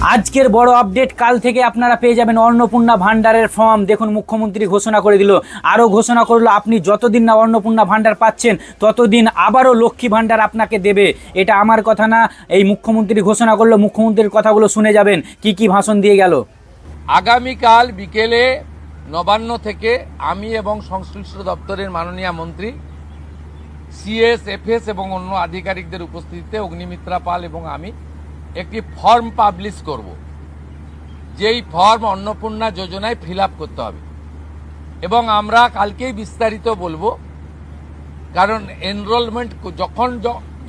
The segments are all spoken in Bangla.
আজকের বড় আপডেট, কাল থেকে আপনারা পেয়ে যাবেন অন্নপূর্ণা ভান্ডারের ফর্ম। দেখুন, মুখ্যমন্ত্রী ঘোষণা করে দিল, আরও ঘোষণা করলো আপনি যতদিন না অন্নপূর্ণা ভান্ডার পাচ্ছেন ততদিন আবারও লক্ষ্মী ভান্ডার আপনাকে দেবে। এটা আমার কথা না, এই মুখ্যমন্ত্রী ঘোষণা করলো। মুখ্যমন্ত্রীর কথাগুলো শুনে যাবেন কি কি ভাষণ দিয়ে গেল। আগামীকাল বিকেলে নবান্ন থেকে আমি এবং সংশ্লিষ্ট দপ্তরের মাননীয় মন্ত্রী, সিএস, এফএস এবং অন্য আধিকারিকদের উপস্থিতিতে অগ্নিমিত্রা পাল এবং আমি একটি ফর্ম পাবলিশ করব, যেই ফর্ম অন্নপূর্ণা যোজনায় ফিল আপ করতে হবে এবং আমরা কালকেই বিস্তারিত বলবো। কারণ এনরোলমেন্ট যখন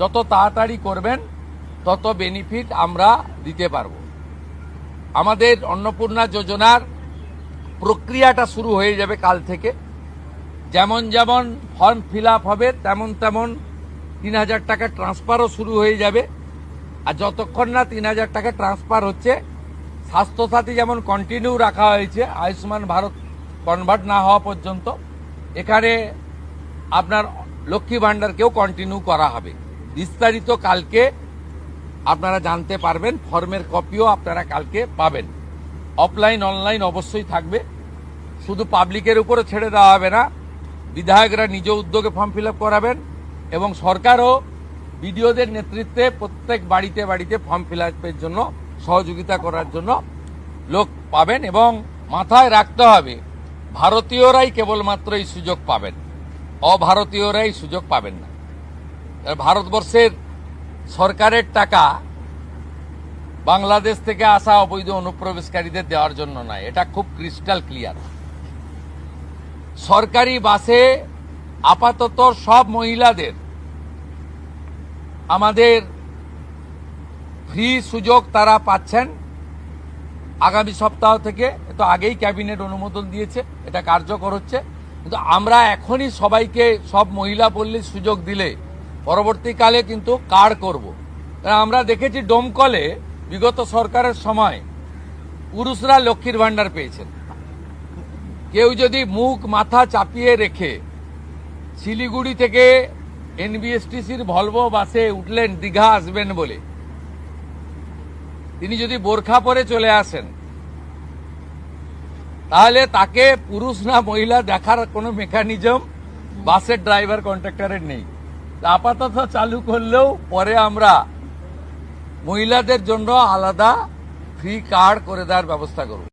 যত তাড়াতাড়ি করবেন তত বেনিফিট আমরা দিতে পারবো। আমাদের অন্নপূর্ণা যোজনার প্রক্রিয়াটা শুরু হয়ে যাবে কাল থেকে। যেমন যেমন ফর্ম ফিল আপ হবে তেমন তেমন ৩,০০০ টাকা ট্রান্সফারও শুরু হয়ে যাবে। আর যতক্ষণ না ৩,০০০ টাকা ট্রান্সফার হচ্ছে, স্বাস্থ্যসাথী যেমন কন্টিনিউ রাখা হয়েছে আয়ুষ্মান ভারত কনভার্ট না হওয়া পর্যন্ত, এখানে আপনার লক্ষ্মী ভাণ্ডারকেও কন্টিনিউ করা হবে। বিস্তারিত কালকে আপনারা জানতে পারবেন। ফর্মের কপিও আপনারা কালকে পাবেন। অফলাইন অনলাইন অবশ্যই থাকবে, শুধু পাবলিকের উপরে ছেড়ে দেওয়া হবে না। বিধায়করা নিজ উদ্যোগে ফর্ম ফিল আপ করাবেন এবং সরকারও বিডিওদের নেতৃত্বে প্রত্যেক বাড়িতে বাড়িতে ফর্ম ফিল আপের জন্য সহযোগিতা করার জন্য লোক পাবেন। এবং মাথায় রাখতে হবে, ভারতীয়রাই কেবলমাত্র এই সুযোগ পাবেন, অভারতীয়রাই সুযোগ পাবেন না। ভারতবর্ষের সরকারের টাকা বাংলাদেশ থেকে আসা অবৈধ অনুপ্রবেশকারীদের দেওয়ার জন্য নয়, এটা খুব ক্রিস্টাল ক্লিয়ার। সরকারি বাসে আপাতত সব মহিলাদের আমাদের ফ্রি সুযোগ তারা পাচ্ছেন আগামী সপ্তাহ থেকে। তো আগেই ক্যাবিনেট অনুমোদন দিয়েছে, এটা কার্যকর হচ্ছে। কিন্তু আমরা এখনই সবাইকে, সব মহিলা বললে সুযোগ দিলে পরবর্তীকালে কিন্তু কার্ড করব। আমরা দেখেছি ডোমকলে বিগত সরকারের সময় পুরুষরা লক্ষ্মীর ভাণ্ডার পেয়েছেন। কেউ যদি মুখ মাথা চাপিয়ে রেখে শিলিগুড়ি থেকে এনবিএসটিসির ভলভো বাসে উঠলেন দীঘা আসবেন বলে, তিনি যদি বোরখা পরে চলে আসেন, তাহলে তাকে পুরুষ না মহিলা দেখার কোনো মেকানিজম বাসের ড্রাইভার কন্ট্রাক্টরের নেই। আপাতত চালু করলেও পরে আমরা মহিলাদের জন্য আলাদা ফ্রি কার্ড করে দেওয়ার ব্যবস্থা করব।